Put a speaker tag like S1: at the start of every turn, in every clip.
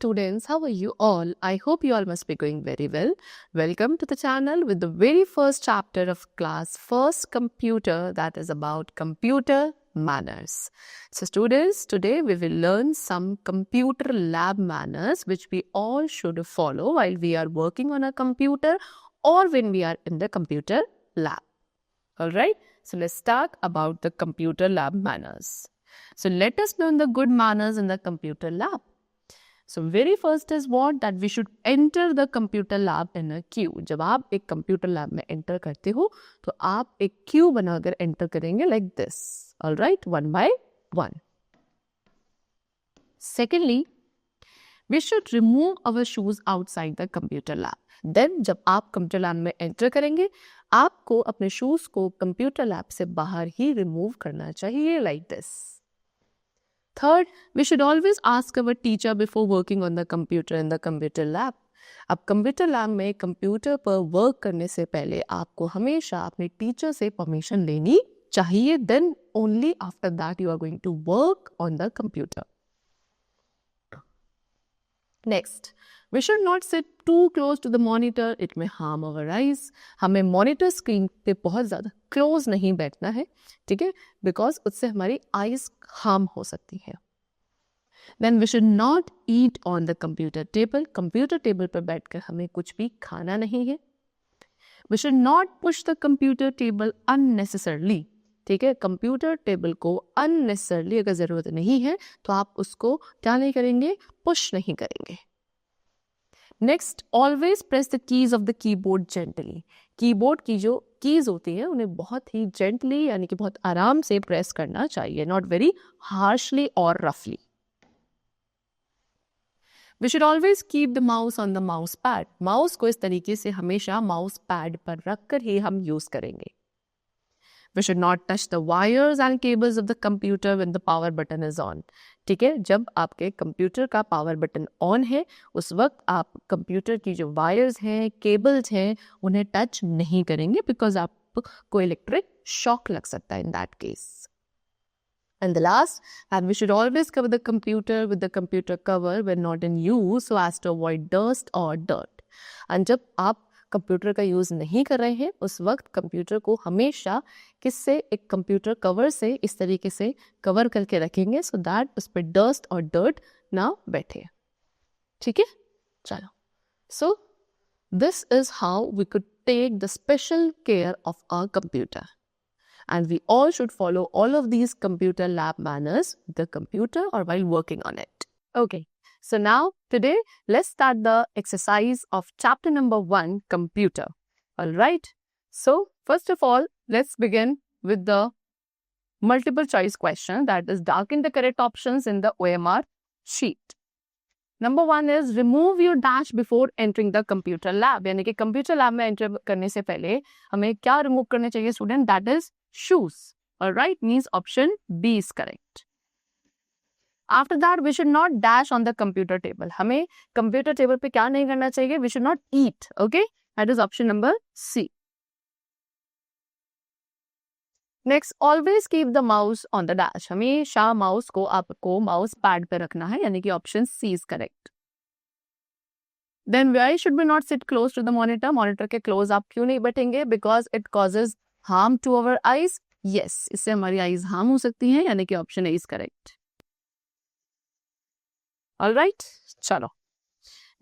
S1: students, how are you all? I hope you all must be going very well. Welcome to the channel with the very first chapter of class first computer, that is about computer manners. So students, today we will learn some computer lab manners which we all should follow while we are working on a computer or when we are in the computer lab. Alright, so let's talk about the computer lab manners. So let us learn the good manners in the computer lab. So very first is what? That we should enter the computer lab in a queue. जब आप एक computer lab में enter करते हो तो आप एक queue बनाकर enter करेंगे like this. Alright, one by one. Secondly, we should remove our shoes outside the computer lab. Then जब आप computer lab में enter करेंगे आपको अपने shoes को computer lab से बाहर ही remove करना चाहिए like this. Third, we should always ask our teacher before working on the computer in the computer lab. अब computer lab में computer पर work करने से पहले आपको हमेशा अपने teacher से permission लेनी चाहिए. Then only after that you are going to work on the computer. Next, we should not sit too close to the monitor. It may harm our eyes. हमें monitor screen पे बहुत ज़्यादा close नहीं बैठना है, ठीक है? Because उससे हमारी eyes harm हो सकती है. Then we should not eat on the computer table. Computer table पर बैठकर हमें कुछ भी खाना नहीं है. We should not push the computer table unnecessarily. ठीक है, कंप्यूटर टेबल को unnecessarily अगर ज़रूरत नहीं है तो आप उसको क्या नहीं करेंगे, पुश नहीं करेंगे. Next, always press the keys of the keyboard gently. Keyboard की जो कीज होती हैं उन्हें बहुत ही जेंटली यानी कि बहुत आराम से प्रेस करना चाहिए, नॉट वेरी हार्शली और रफली. We should always keep the mouse on the mouse pad. Mouse को इस तरीके से हमेशा माउस पैड पर रखकर ही हम यूज करेंगे. We should not touch the wires and cables of the computer when the power button is on. ठीक है, जब आपके कंप्यूटर का पावर बटन ऑन है उस वक्त आप कंप्यूटर की जो वायर्स हैं, केबल्स हैं, उन्हें टच नहीं करेंगे बिकॉज आपको इलेक्ट्रिक शॉक लग सकता है in that case. And the last, and we should always cover the computer with the computer cover when not in use so as to avoid dust or dirt. And जब आप computer का use नहीं कर रहे हैं उस वक्त computer को हमेशा किससे, एक कंप्यूटर कवर से इस तरीके से कवर करके रखेंगे सो दैट उस पर डस्ट और डर्ट ना बैठे. ठीक है, चलो. So this is how we could take the special care of our computer and we all should follow all of these computer lab manners with the computer or while working on it. Okay. So now today let's start the exercise of chapter number 1, computer. All right. So first of all, let's begin with the multiple choice question, that is darken the correct options in the OMR sheet. Number 1 is remove your dash before entering the computer lab. यानी कि computer lab में enter करने से पहले हमें क्या remove करने चाहिए student? That is shoes. All right, means option B is correct. After that, we should not dash on the computer table. हमें computer table पे क्या नहीं करना चाहिए? We should not eat. Okay, that is option number C. Next, always keep the mouse on the dash. हमेशा mouse को आपको mouse pad पे रखना है, यानी कि option C is correct. Then why should we not sit close to the monitor? Monitor के close आप क्यों नहीं बैठेंगे? Because it causes harm to our eyes. Yes, इससे हमारी eyes harm हो सकती हैं, यानी कि option A is correct. All right, chalo.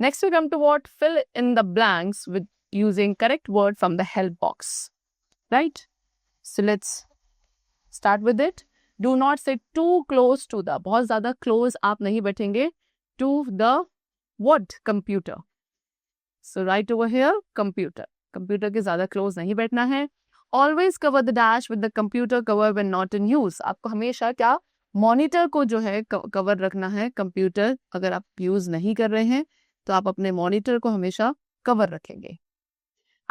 S1: Next we come to what? Fill in the blanks with using correct word from the help box. Right? So let's start with it. Do not sit too close to the, बहुत ज़्यादा close आप नहीं बैठेंगे to the what? Computer. So right over here, computer. Computer के ज़्यादा close नहीं बैठना है. Always cover the dash with the computer cover when not in use. आपको हमेशा क्या, मॉनिटर को जो है कवर रखना है. कंप्यूटर अगर आप यूज नहीं कर रहे हैं तो आप अपने मॉनिटर को हमेशा कवर रखेंगे.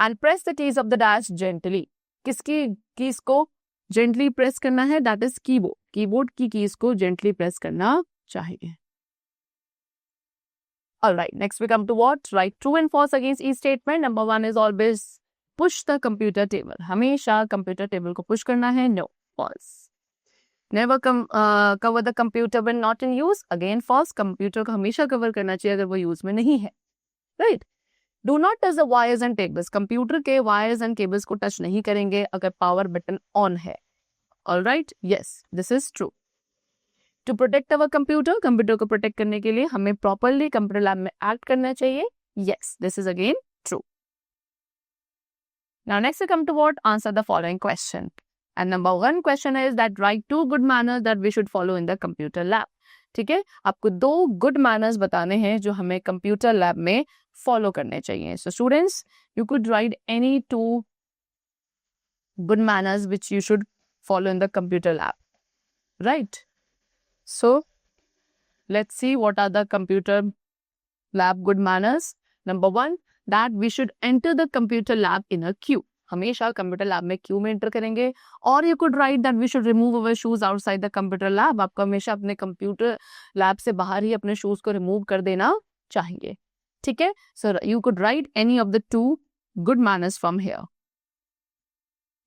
S1: And press the keys of the dash gently. किसकी कीज को जेंटली प्रेस करना है? That is keyboard. कीबोर्ड की कीज को जेंटली प्रेस करना चाहिए. Alright, next we come to what? Right true and false against each statement. Number 1 is always push the computer table. हमेशा computer table को push करना है. No, false. Never cover the computer when not in use. Again false. Computer को हमेशा cover करना चाहिए अगर वो use में नहीं है. Right? Do not touch the wires and cables. Computer के wires and cables को touch नहीं करेंगे अगर power button on है. All right? Yes, this is true. To protect our computer, computer को protect करने के लिए हमें properly computer lab में act करना चाहिए. Yes, this is again true. Now next we come to what? Answer the following question. And number one question is that write 2 good manners that we should follow in the computer lab. ठीक है, आपको 2 good manners बताने हैं जो हमें computer lab में follow करने चाहिए. So students, you could write any 2 good manners which you should follow in the computer lab. Right? So let's see what are the computer lab good manners. Number 1, that we should enter the computer lab in a queue. हमेशा computer lab में queue में enter करेंगे. और you could write that we should remove our shoes outside the computer lab. आपको हमेशा अपने computer lab से बाहर ही अपने शूज को रिमूव कर देना चाहिए. ठीक है, so you could right any of the 2 good manners from here.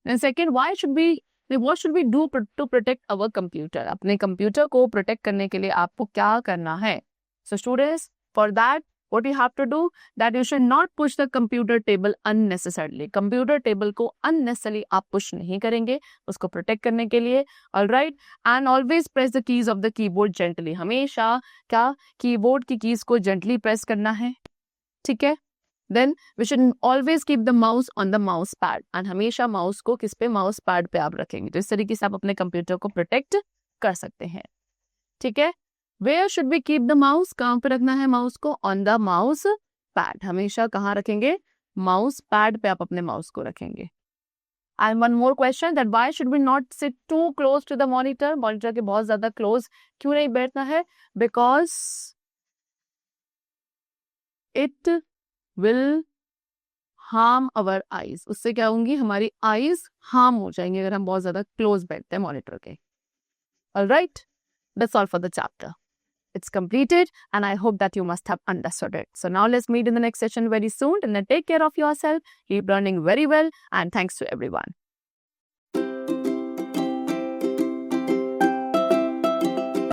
S1: And second, what should we do to protect our computer? अपने कंप्यूटर को प्रोटेक्ट करने के लिए आपको क्या करना है? So students, for that what you have to do, that you should not push the computer table unnecessarily. Computer table को unnecessarily आप पुश नहीं करेंगे उसको प्रोटेक्ट करने के लिए. All right, and always press the keys of the keyboard gently. हमेशा क्या कीबोर्ड की कीज को gently प्रेस करना है. ठीक है. Then we should always keep the mouse on the mouse pad. And हमेशा माउस को किस पे? माउस पैड पे आप रखेंगे. तो इस तरीके से आप अपने कंप्यूटर को प्रोटेक्ट कर सकते हैं. ठीक है. Where should we keep the mouse? कहाँ पे रखना है माउस को? On the mouse pad. हमेशा कहाँ रखेंगे? माउस पैड पे आप अपने माउस को रखेंगे. And one more question, that why should we not sit too close to the monitor? Monitor के बहुत ज्यादा क्लोज क्यों नहीं बैठना है? Because it will harm our eyes. उससे क्या होंगी? हमारी आईज हार्म हो जाएंगी अगर हम बहुत ज्यादा क्लोज बैठते हैं मॉनिटर के. All right, that's all for the chapter. It's completed and I hope that you must have understood it. So now let's meet in the next session very soon, and then take care of yourself. Keep learning very well, and thanks to everyone.